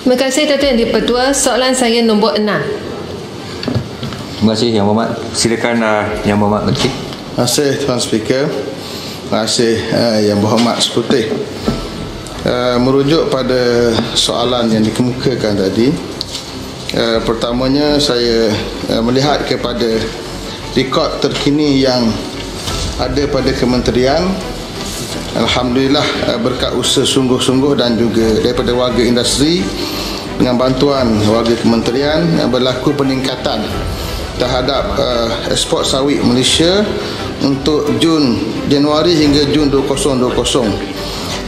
Terima kasih Datuk Yang di-Pertua. Soalan saya nombor 6. Terima kasih Yang Berhormat. Silakan Yang Berhormat Menteri. Terima kasih Tuan Speaker. Terima kasih Yang Berhormat Sekuti. Merujuk pada soalan yang dikemukakan tadi, pertamanya saya melihat kepada rekod terkini yang ada pada kementerian. Alhamdulillah, berkat usaha sungguh-sungguh dan juga daripada warga industri dengan bantuan warga kementerian, berlaku peningkatan terhadap ekspor sawit Malaysia untuk Januari hingga Jun 2020.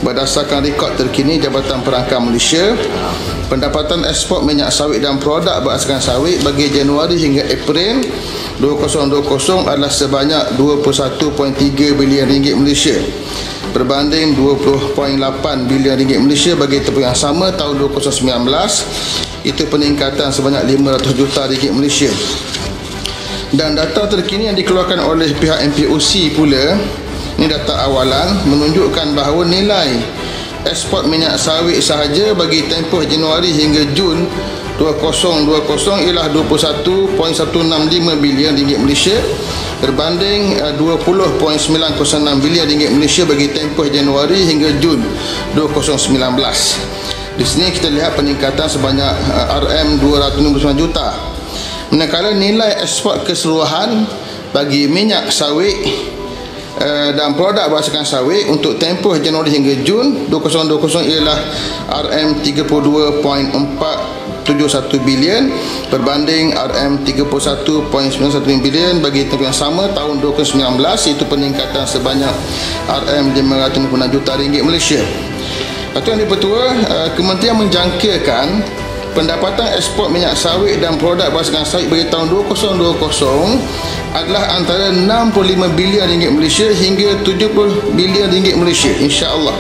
Berdasarkan rekod terkini Jabatan Perangkat Malaysia, pendapatan ekspor minyak sawit dan produk berasaskan sawit bagi Januari hingga April 2020 adalah sebanyak 21.3 bilion ringgit Malaysia, berbanding 20.8 bilion ringgit Malaysia bagi tempoh yang sama tahun 2019, itu peningkatan sebanyak 500 juta ringgit Malaysia. Dan data terkini yang dikeluarkan oleh pihak MPOC pula, ini data awalan, menunjukkan bahawa nilai ekspor minyak sawit sahaja bagi tempoh Januari hingga Jun 2020 ialah 21.165 bilion ringgit Malaysia, berbanding 20.906 bilion ringgit Malaysia bagi tempoh Januari hingga Jun 2019. Di sini kita lihat peningkatan sebanyak RM259 juta. Manakala nilai ekspor keseluruhan bagi minyak sawit dan produk berasaskan sawit untuk tempoh Januari hingga Jun 2020 ialah RM32.471 bilion, berbanding RM31.91 bilion bagi tempoh yang sama tahun 2019, iaitu peningkatan sebanyak RM556 juta ringgit Malaysia. Datuk Yang di-Pertua, Kementerian menjangkakan pendapatan ekspor minyak sawit dan produk berasaskan sawit bagi tahun 2020 adalah antara 65 bilion ringgit Malaysia hingga 70 bilion ringgit Malaysia, insya-Allah.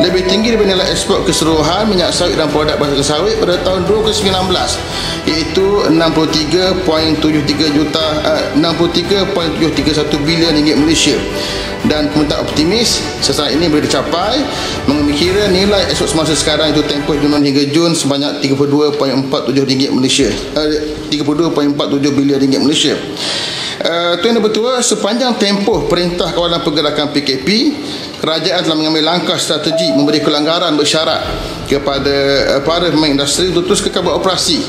Lebih tinggi daripada nilai ekspor keseluruhan minyak sawit dan produk berasaskan sawit pada tahun 2019, iaitu 63.731 bilion ringgit Malaysia. Dan Kementerian optimis sasaran ini boleh dicapai mengira nilai ekspor semasa sekarang itu tempoh Januari hingga Jun sebanyak 32.47 ringgit Malaysia, 32.47 bilion ringgit Malaysia. Tuan Yang Bertua, sepanjang tempoh Perintah Kawalan Pergerakan PKP, kerajaan telah mengambil langkah strategi memberi kelanggaran bersyarat kepada para pemain industri untuk terus kekal beroperasi,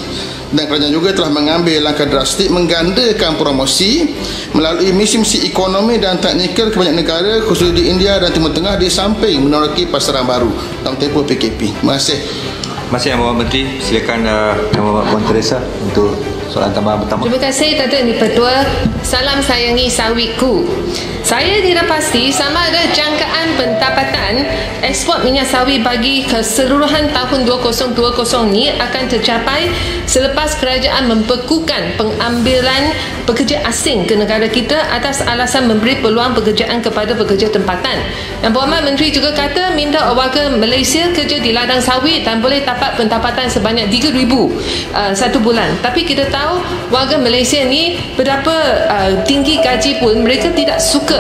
dan kerajaan juga telah mengambil langkah drastik menggandakan promosi melalui misi-misi ekonomi dan teknikal ke banyak negara, khususnya di India dan Timur Tengah, di samping meneroki pasaran baru dalam tempoh PKP. Terima kasih. Terima kasih Yang Berhormat Menteri. Silakan Yang Berhormat Puan Teresa untuk soalan tambahan pertama. Terima kasih Datuk Yang di-Pertua. Salam sayangi sawitku. Saya tidak pasti sama ada jangkaan pendapatan ekspor minyak sawit bagi keseluruhan tahun 2020 ni akan tercapai selepas kerajaan membekukan pengambilan pekerja asing ke negara kita atas alasan memberi peluang pekerjaan kepada pekerja tempatan. Yang Berhormat Menteri juga kata minta warga Malaysia kerja di ladang sawit dan boleh dapat pendapatan sebanyak 3,000 satu bulan. Tapi kita tahu warga Malaysia ni berapa tinggi gaji pun mereka tidak suka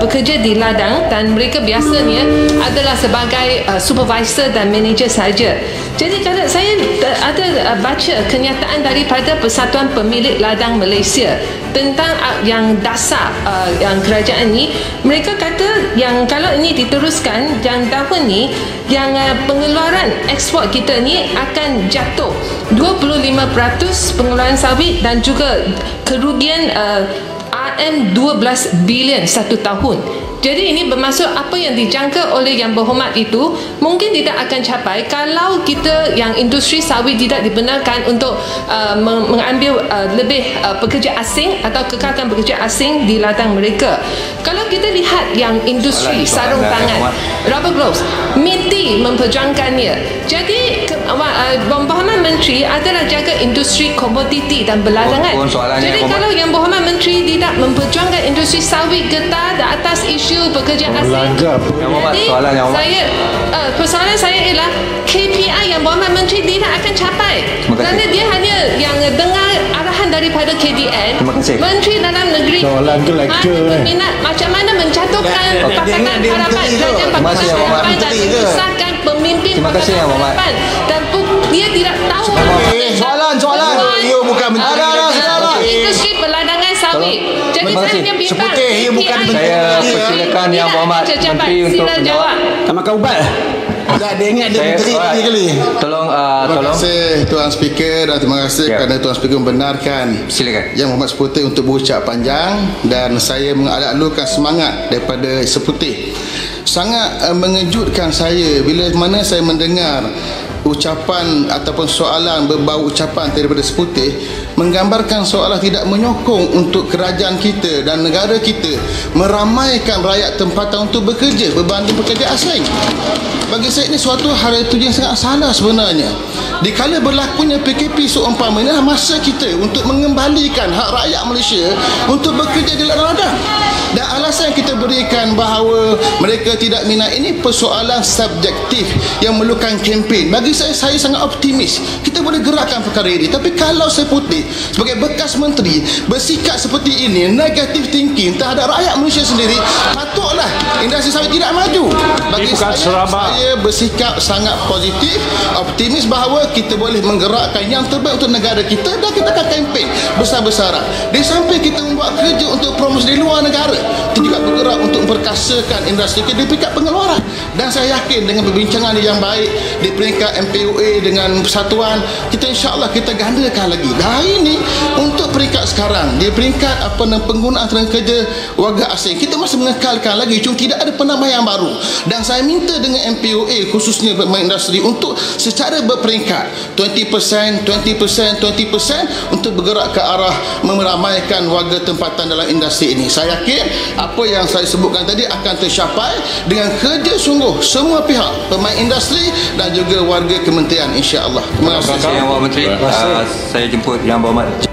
bekerja di ladang, dan mereka biasanya adalah sebagai supervisor dan manager saja. Jadi kalau saya ada baca kenyataan daripada Persatuan Pemilik Ladang Malaysia tentang yang dasar yang kerajaan ni, mereka kata yang kalau ini diteruskan yang tahun ni, yang pengeluaran ekspor kita ni akan jatuh 25% pengeluaran sawit dan juga kerugian RM12 bilion satu tahun. Jadi ini bermaksud apa yang dijangka oleh Yang Berhormat itu mungkin tidak akan capai kalau kita yang industri sawit tidak dibenarkan untuk mengambil lebih pekerja asing atau kekalkan pekerja asing di ladang mereka. Kalau kita lihat yang industri sarung tangan, rubber gloves, MITI memperjuangkannya. Jadi Berhormat Menteri adalah jaga industri komoditi dan berladangan. Jadi kalau Yang Berhormat Menteri tidak memperjuangkan industri sawit getah di atas isu pekerja asing, jadi persoalan saya ialah KPI Yang Berhormat Menteri tidak akan capai kerana dia hanya yang dengar arahan daripada KDN. Menteri Dalam Negeri berminat macam mana menjatuhkan Pakatan Harapan, Kerajaan Pakatan Harapan dan menyusahkan pemimpin Pakatan Harapan, dan dia tidak tahu. Soalan. You bukan menteri. Industri peladangan sawit. Jadi Terima saya kasih. punya bimbang. Seputih, you bukan API. menteri. Saya persilakan Yang Berhormat Menteri untuk Sila jawab. Tak makan ubat. Dah dia ingat dia menteri Alright. tadi kali. Tolong Terima kasih Tuan Speaker dan terima kasih Ya. kerana Tuan Speaker membenarkan Silakan. Yang Berhormat Seputih untuk berucap panjang, dan saya mengalahkan semangat daripada Seputih. Sangat mengejutkan saya bila mana saya mendengar ucapan ataupun soalan berbau ucapan daripada Seputih menggambarkan seolah tidak menyokong untuk kerajaan kita dan negara kita meramaikan rakyat tempatan untuk bekerja berbanding pekerja asing. Bagi saya ini suatu hal itu yang sangat salah sebenarnya. Dikala berlakunya PKP seumpamanya masa kita untuk mengembalikan hak rakyat Malaysia untuk bekerja di ladang. Dan alasan yang kita berikan bahawa mereka tidak minat ini persoalan subjektif yang memerlukan kempen. Bagi saya sangat optimis kita boleh gerakkan perkara ini. Tapi kalau Seputih sebagai bekas menteri bersikap seperti ini, negative thinking terhadap rakyat Malaysia sendiri, patutlah industri sawit tidak maju. Bagi saya bersikap sangat positif, optimis bahawa kita boleh menggerakkan yang terbaik untuk negara kita dan kita akan kempen besar-besaran. Di samping kita membuat kerja untuk promosi di luar negara, kita juga bergerak untuk memperkasakan industri kita di peringkat pengeluaran. Dan saya yakin dengan perbincangan yang baik di peringkat MPOA dengan persatuan, kita insya-Allah kita gandakan lagi. Dan hari ini untuk peringkat sekarang di peringkat penggunaan tenaga kerja warga asing, kita masih mengekalkan lagi, cuma tidak ada penambahan baru. Dan saya minta dengan MPOA khususnya pemain industri untuk secara berperingkat 20% untuk bergerak ke arah meramaikan warga tempatan dalam industri ini. Saya yakin apa yang saya sebutkan tadi akan tercapai dengan kerja sungguh semua pihak, pemain industri dan juga warga kementerian, insya-Allah. Terima kasih. Terima kasih Yang Berhormat Menteri. Saya jemput Yang Berhormat